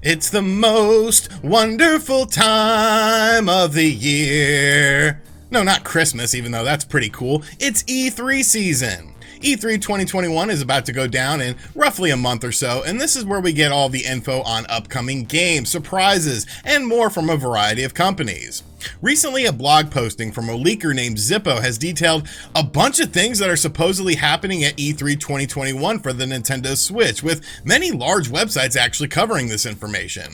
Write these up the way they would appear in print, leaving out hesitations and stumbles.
It's the most wonderful time of the year. No, not Christmas, even though that's pretty cool. It's E3 season. E3 2021 is about to go down in roughly a month or so, and this is where we get all the info on upcoming games, surprises, and more from a variety of companies. Recently, a blog posting from a leaker named Zippo has detailed a bunch of things that are supposedly happening at E3 2021 for the Nintendo Switch, with many large websites actually covering this information.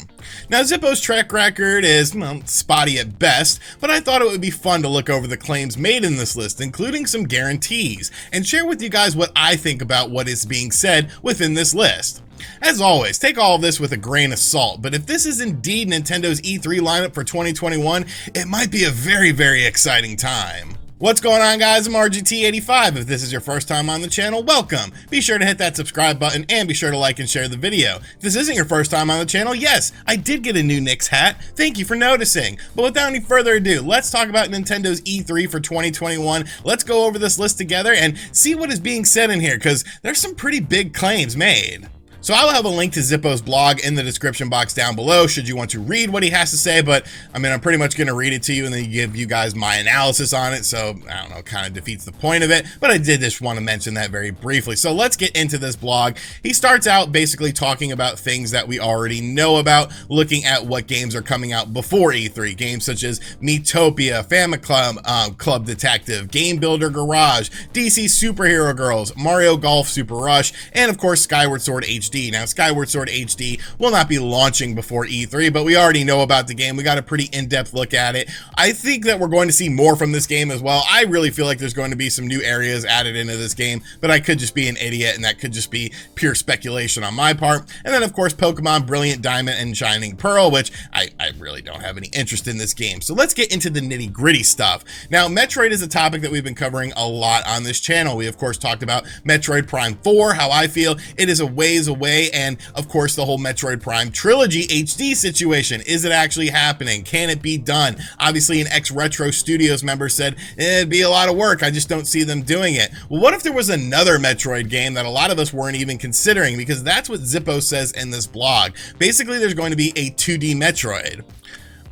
Now, Zippo's track record is, well, spotty at best, but I thought it would be fun to look over the claims made in this list, including some guarantees, and share with you guys what I think about what is being said within this list. As always, take all of this with a grain of salt, but if this is indeed Nintendo's E3 lineup for 2021, it might be a very, very exciting time. What's going on, guys? I'm RGT85. If this is your first time on the channel, welcome. Be sure to hit that subscribe button and be sure to like and share the video. If this isn't your first time on the channel, yes, I did get a new Knicks hat. Thank you for noticing. But without any further ado, let's talk about Nintendo's E3 for 2021. Let's go over this list together and see what is being said in here, because there's some pretty big claims made. So I'll have a link to Zippo's blog in the description box down below should you want to read what he has to say, but I mean, I'm pretty much going to read it to you and then give you guys my analysis on it, so I don't know, kind of defeats the point of it, but I did just want to mention that very briefly. So let's get into this blog. He starts out basically talking about things that we already know about, looking at what games are coming out before E3, games such as Miitopia, Famicom Club Detective, Game Builder Garage, DC Superhero Girls, Mario Golf Super Rush, and of course Skyward Sword HD. Now, Skyward Sword HD will not be launching before E3, but we already know about the game. We got a pretty in-depth look at it. I think that we're going to see more from this game as well. I really feel like there's going to be some new areas added into this game, but I could just be an idiot, and that could just be pure speculation on my part. And then, of course, Pokemon Brilliant Diamond and Shining Pearl, which I really don't have any interest in this game. So let's get into the nitty-gritty stuff. Now, Metroid is a topic that we've been covering a lot on this channel. We, of course, talked about Metroid Prime 4, how I feel it is a ways away, and of course the whole Metroid Prime trilogy HD situation. Is it actually happening? Can it be done? Obviously, an ex-Retro Studios member said it'd be a lot of work, I just don't see them doing it. Well, what if there was another Metroid game that a lot of us weren't even considering? Because that's what Zippo says in this blog. Basically, there's going to be a 2D Metroid.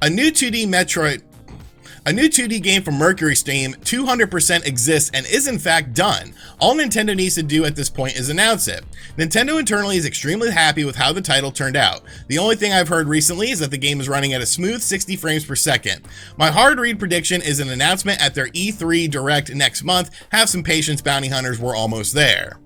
A new 2D game from Mercury Steam 200% exists and is in fact done. All Nintendo needs to do at this point is announce it. Nintendo internally is extremely happy with how the title turned out. The only thing I've heard recently is that the game is running at a smooth 60 frames per second. My hard read prediction is an announcement at their E3 Direct next month. Have some patience, bounty hunters, we're almost there.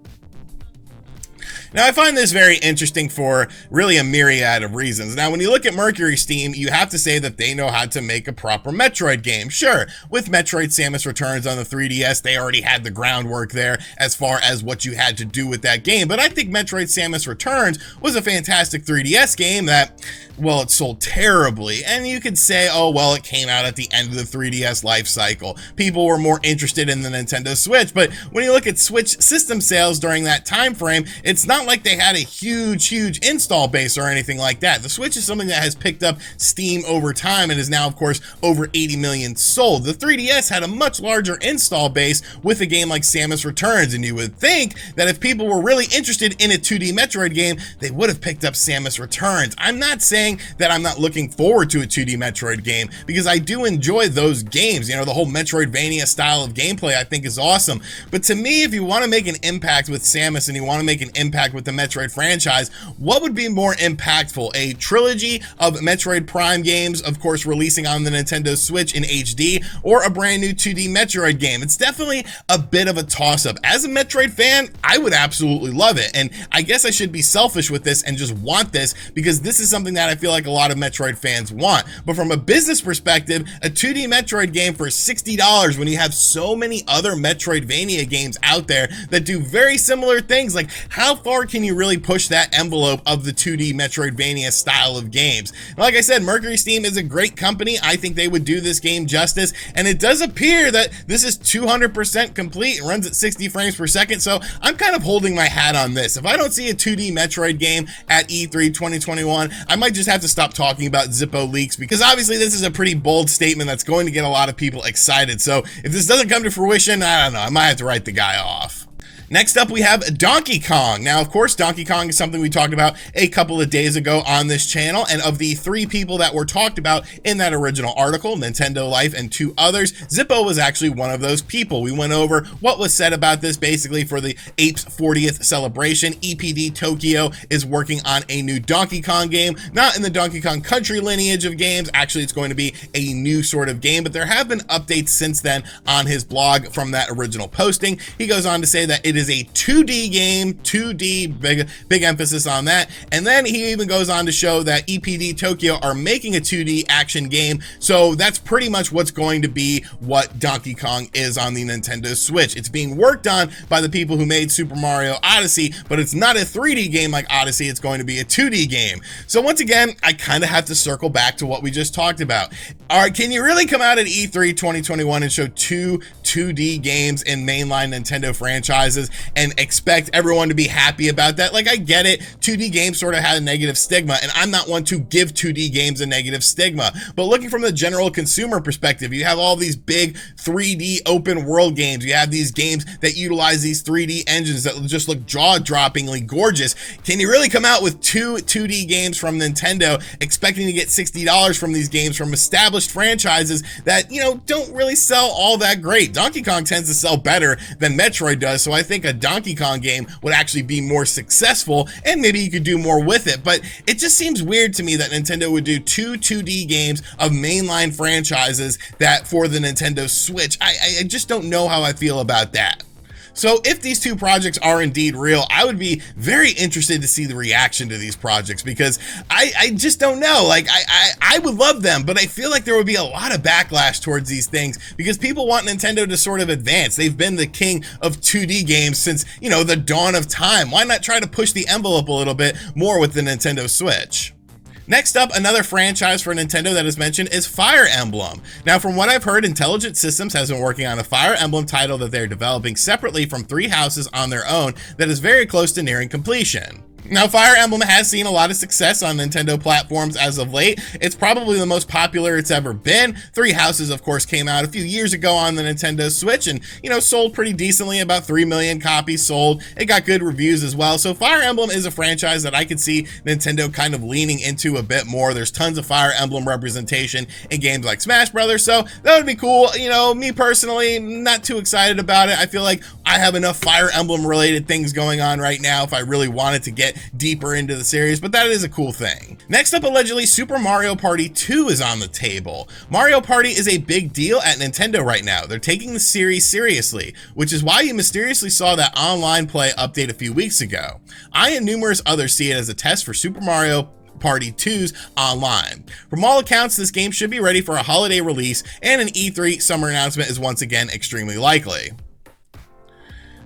Now, I find this very interesting for really a myriad of reasons. Now, when you look at Mercury Steam, you have to say that they know how to make a proper Metroid game. Sure, with Metroid Samus Returns on the 3DS, they already had the groundwork there as far as what you had to do with that game. But I think Metroid Samus Returns was a fantastic 3DS game that, well, it sold terribly. And you could say, oh, well, it came out at the end of the 3DS life cycle. People were more interested in the Nintendo Switch. But when you look at Switch system sales during that time frame, it's not like they had a huge install base or anything like that. The Switch is something that has picked up steam over time and is now, of course, over 80 million sold. The 3DS had a much larger install base with a game like Samus Returns, and you would think that if people were really interested in a 2D Metroid game, they would have picked up Samus Returns. I'm not saying that I'm not looking forward to a 2D Metroid game, because I do enjoy those games. You know, the whole Metroidvania style of gameplay I think is awesome. But to me, if you want to make an impact with Samus and you want to make an impact with the Metroid franchise, what would be more impactful? A trilogy of Metroid Prime games, of course, releasing on the Nintendo Switch in HD, or a brand new 2D Metroid game? It's definitely a bit of a toss-up. As a Metroid fan, I would absolutely love it, and I guess I should be selfish with this and just want this, because this is something that I feel like a lot of Metroid fans want. But from a business perspective, a 2D Metroid game for $60 when you have so many other Metroidvania games out there that do very similar things, like how far can you really push that envelope of the 2D Metroidvania style of games? And like I said, Mercury Steam is a great company. I think they would do this game justice, and it does appear that this is 200% complete. It runs at 60 frames per second, so I'm kind of holding my hat on this. If I don't see a 2D Metroid game at E3 2021, I might just have to stop talking about Zippo leaks, because obviously this is a pretty bold statement that's going to get a lot of people excited. So if this doesn't come to fruition, I don't know, I might have to write the guy off. Next up, we have Donkey Kong. Now, of course, Donkey Kong is something we talked about a couple of days ago on this channel, and of the 3 people that were talked about in that original article, Nintendo Life and 2 others, Zippo was actually one of those people. We went over what was said about this basically for the Apes 40th celebration. EPD Tokyo is working on a new Donkey Kong game, not in the Donkey Kong Country lineage of games. Actually, it's going to be a new sort of game, but there have been updates since then on his blog from that original posting. He goes on to say that it is a 2D game, 2D, big emphasis on that. And then he even goes on to show that EPD Tokyo are making a 2D action game. So that's pretty much what's going to be what Donkey Kong is on the Nintendo Switch. It's being worked on by the people who made Super Mario Odyssey, but it's not a 3D game like Odyssey. It's going to be a 2D game. So once again, I kind of have to circle back to what we just talked about. All right, can you really come out at E3 2021 and show 2 2D games in mainline Nintendo franchises and expect everyone to be happy about that? Like, I get it, 2D games sort of had a negative stigma, and I'm not one to give 2D games a negative stigma, but looking from the general consumer perspective, you have all these big 3D open world games, you have these games that utilize these 3D engines that just look jaw-droppingly gorgeous. Can you really come out with 2 2D games from Nintendo expecting to get $60 from these games from established franchises that, you know, don't really sell all that great? Donkey Kong tends to sell better than Metroid does, so I think a Donkey Kong game would actually be more successful, and maybe you could do more with it. But it just seems weird to me that Nintendo would do 2 2D games of mainline franchises that for the Nintendo Switch. I just don't know how I feel about that. So if these 2 projects are indeed real, I would be very interested to see the reaction to these projects, because I just don't know. Like, I would love them, but I feel like there would be a lot of backlash towards these things because people want Nintendo to sort of advance. They've been the king of 2D games since, you know, the dawn of time. Why not try to push the envelope a little bit more with the Nintendo Switch? Next up, another franchise for Nintendo that is mentioned is Fire Emblem. Now, from what I've heard, Intelligent Systems has been working on a Fire Emblem title that they're developing separately from 3 houses on their own that is very close to nearing completion. Now, Fire Emblem has seen a lot of success on Nintendo platforms as of late. It's probably the most popular it's ever been. 3 Houses, of course, came out a few years ago on the Nintendo Switch and, you know, sold pretty decently, about 3 million copies sold. It got good reviews as well. So Fire Emblem is a franchise that I could see Nintendo kind of leaning into a bit more. There's tons of Fire Emblem representation in games like Smash Brothers, so that would be cool. You know, me personally, not too excited about it. I feel like I have enough Fire Emblem related things going on right now if I really wanted to get deeper into the series, but that is a cool thing. Next up, allegedly, Super Mario Party 2 is on the table. Mario Party is a big deal at Nintendo right now. They're taking the series seriously, which is why you mysteriously saw that online play update a few weeks ago. I and numerous others see it as a test for Super Mario Party 2's online. From all accounts, this game should be ready for a holiday release, and an E3 summer announcement is once again extremely likely.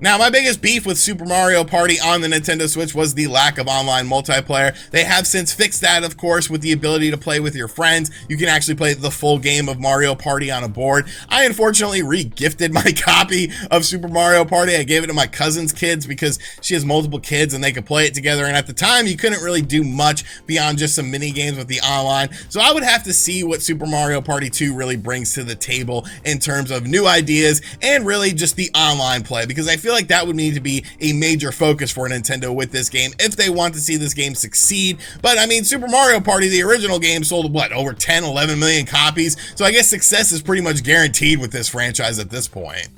Now, my biggest beef with Super Mario Party on the Nintendo Switch was the lack of online multiplayer. They have since fixed that, of course, with the ability to play with your friends. You can actually play the full game of Mario Party on a board. I unfortunately re-gifted my copy of Super Mario Party. I gave it to my cousin's kids because she has multiple kids and they could play it together. And at the time, you couldn't really do much beyond just some mini games with the online. So I would have to see what Super Mario Party 2 really brings to the table in terms of new ideas and really just the online play, because I feel like that would need to be a major focus for Nintendo with this game if they want to see this game succeed. But I mean, Super Mario Party, the original game, sold what, over 10, 11 million copies? So I guess success is pretty much guaranteed with this franchise at this point.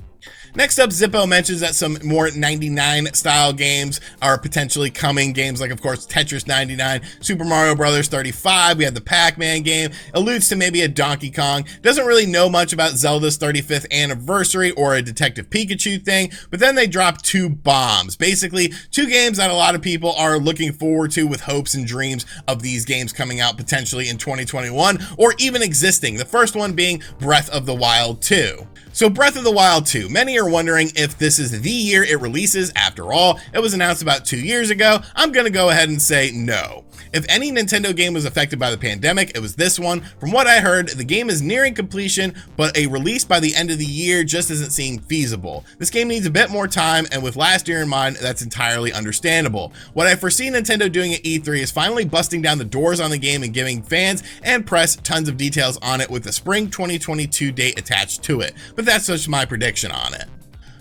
Next up, Zippo mentions that some more 99 style games are potentially coming. Games like, of course, Tetris 99, Super Mario Bros. 35, we have the Pac-Man game, alludes to maybe a Donkey Kong, doesn't really know much about Zelda's 35th anniversary or a Detective Pikachu thing, but then they drop 2 bombs. Basically, 2 games that a lot of people are looking forward to with hopes and dreams of these games coming out potentially in 2021 or even existing. The first one being Breath of the Wild 2. So Breath of the Wild 2, many are wondering if this is the year it releases. After all, it was announced about 2 years ago. I'm gonna go ahead and say no. If any Nintendo game was affected by the pandemic, it was this one. From what I heard, the game is nearing completion, but a release by the end of the year just isn't seeming feasible. This game needs a bit more time, and with last year in mind, that's entirely understandable. What I foresee Nintendo doing at E3 is finally busting down the doors on the game and giving fans and press tons of details on it with the spring 2022 date attached to it. But that's just my prediction on it.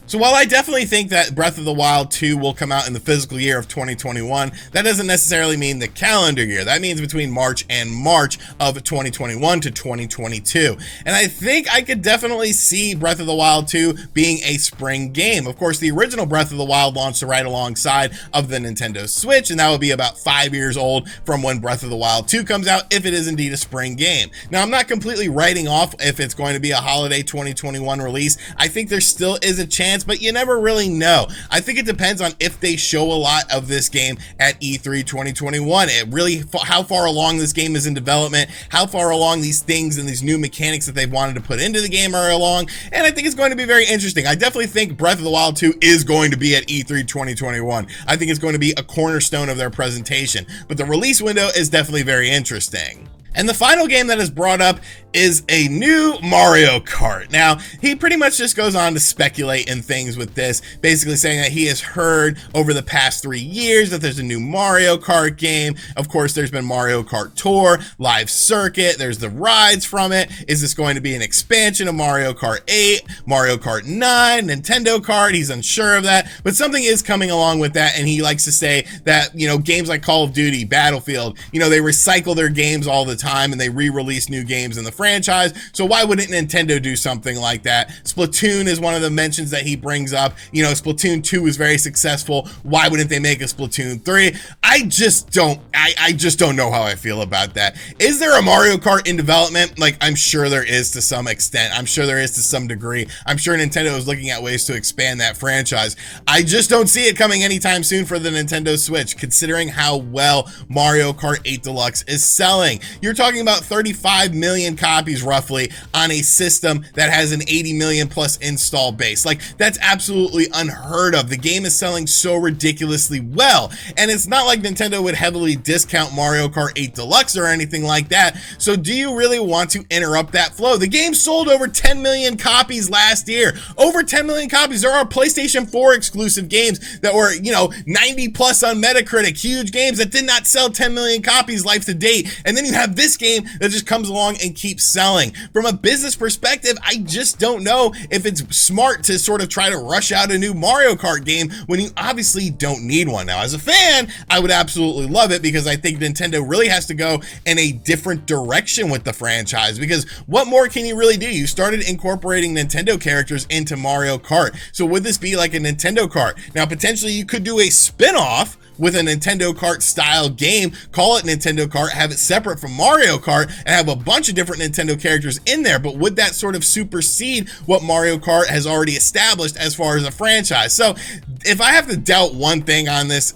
So while I definitely think that Breath of the Wild 2 will come out in the physical year of 2021, that doesn't necessarily mean the calendar year. That means between March and March of 2021 to 2022. And I think I could definitely see Breath of the Wild 2 being a spring game. Of course, the original Breath of the Wild launched right alongside of the Nintendo Switch, and that would be about 5 years old from when Breath of the Wild 2 comes out, if it is indeed a spring game. Now, I'm not completely writing off if it's going to be a holiday 2021 release. I think there still is a chance, but you never really know. I think it depends on if they show a lot of this game at E3 2021. It really, how far along this game is in development, how far along these things and these new mechanics that they've wanted to put into the game are along, and I think it's going to be very interesting. I definitely think Breath of the Wild 2 is going to be at E3 2021. I think it's going to be a cornerstone of their presentation, but the release window is definitely very interesting. And the final game that is brought up is a new Mario Kart. Now, he pretty much just goes on to speculate in things with this, basically saying that he has heard over the past 3 years that there's a new Mario Kart game. Of course, there's been Mario Kart Tour, Live Circuit, there's the rides from it. Is this going to be an expansion of Mario Kart 8, Mario Kart 9, Nintendo Kart? He's unsure of that, but something is coming along with that, and he likes to say that, you know, games like Call of Duty, Battlefield, you know, they recycle their games all the time and they re-release new games in the franchise, so why wouldn't Nintendo do something like that? Splatoon is one of the mentions that he brings up. You know, Splatoon 2 was very successful. Why wouldn't they make a Splatoon 3? I just don't know how I feel about that. Is there a Mario Kart in development? Like, I'm sure there is to some extent. I'm sure there is to some degree. I'm sure Nintendo is looking at ways to expand that franchise. I just don't see it coming anytime soon for the Nintendo Switch, considering how well Mario Kart 8 Deluxe is selling. You're talking about 35 million copies roughly on a system that has an 80 million plus install base. Like, that's absolutely unheard of. The game is selling so ridiculously well, and it's not like Nintendo would heavily discount Mario Kart 8 Deluxe or anything like that. So do you really want to interrupt that flow? The game sold over 10 million copies last year. Over 10 million copies. There are PlayStation 4 exclusive games that were, you know, 90 plus on Metacritic, huge games that did not sell 10 million copies life to date. And then you have this game that just comes along and keeps selling. From a business perspective, I just don't know if it's smart to sort of try to rush out a new Mario Kart game when you obviously don't need one. Now, as a fan, I would absolutely love it because I think Nintendo really has to go in a different direction with the franchise, because what more can you really do? You started incorporating Nintendo characters into Mario Kart. So would this be like a Nintendo Kart? Now, potentially you could do a spin-off with a Nintendo Kart style game, call it Nintendo Kart, have it separate from Mario Kart, and have a bunch of different Nintendo characters in there. But would that sort of supersede what Mario Kart has already established as far as a franchise? So if I have to doubt one thing on this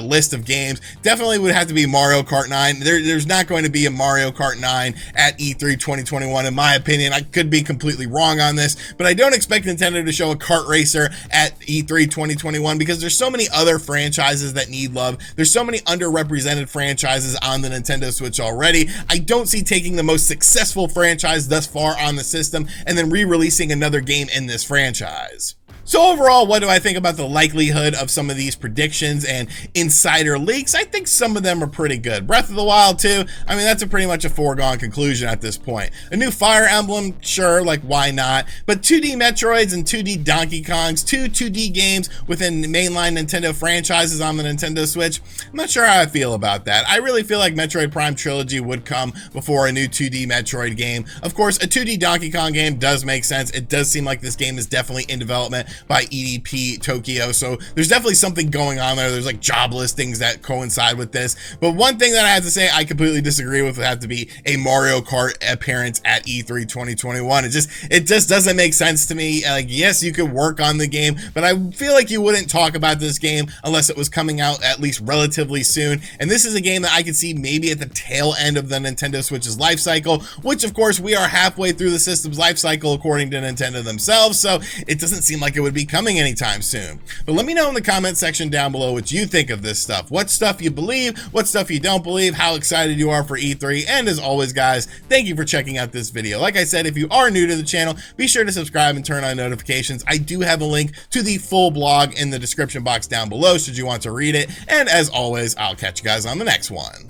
list of games, definitely would have to be Mario Kart 9. There's not going to be a Mario Kart 9 at E3 2021, in my opinion. I could be completely wrong on this, but I don't expect Nintendo to show a kart racer at E3 2021 because there's so many other franchises that need love. There's so many underrepresented franchises on the Nintendo Switch already. I don't see taking the most successful franchise thus far on the system and then re-releasing another game in this franchise. So overall, what do I think about the likelihood of some of these predictions and insider leaks? I think some of them are pretty good. Breath of the Wild 2, I mean, that's pretty much a foregone conclusion at this point. A new Fire Emblem, sure, like why not? But 2D Metroids and 2D Donkey Kongs, two 2D games within mainline Nintendo franchises on the Nintendo Switch, I'm not sure how I feel about that. I really feel like Metroid Prime Trilogy would come before a new 2D Metroid game. Of course, a 2D Donkey Kong game does make sense. It does seem like this game is definitely in development by EDP Tokyo, so there's definitely something going on there. There's like job listings that coincide with this. But one thing that I have to say I completely disagree with would have to be a Mario Kart appearance at E3 2021. It just doesn't make sense to me. Like, yes, you could work on the game, but I feel like you wouldn't talk about this game unless it was coming out at least relatively soon. And this is a game that I could see maybe at the tail end of the Nintendo Switch's life cycle, which of course we are halfway through the system's life cycle according to Nintendo themselves, so it doesn't seem like it would be coming anytime soon. But let me know in the comment section down below what you think of this stuff. What stuff you believe, what stuff you don't believe, how excited you are for E3, and as always guys, thank you for checking out this video. Like I said, if you are new to the channel, be sure to subscribe and turn on notifications. I do have a link to the full blog in the description box down below should you want to read it, and as always, I'll catch you guys on the next one.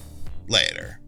Later.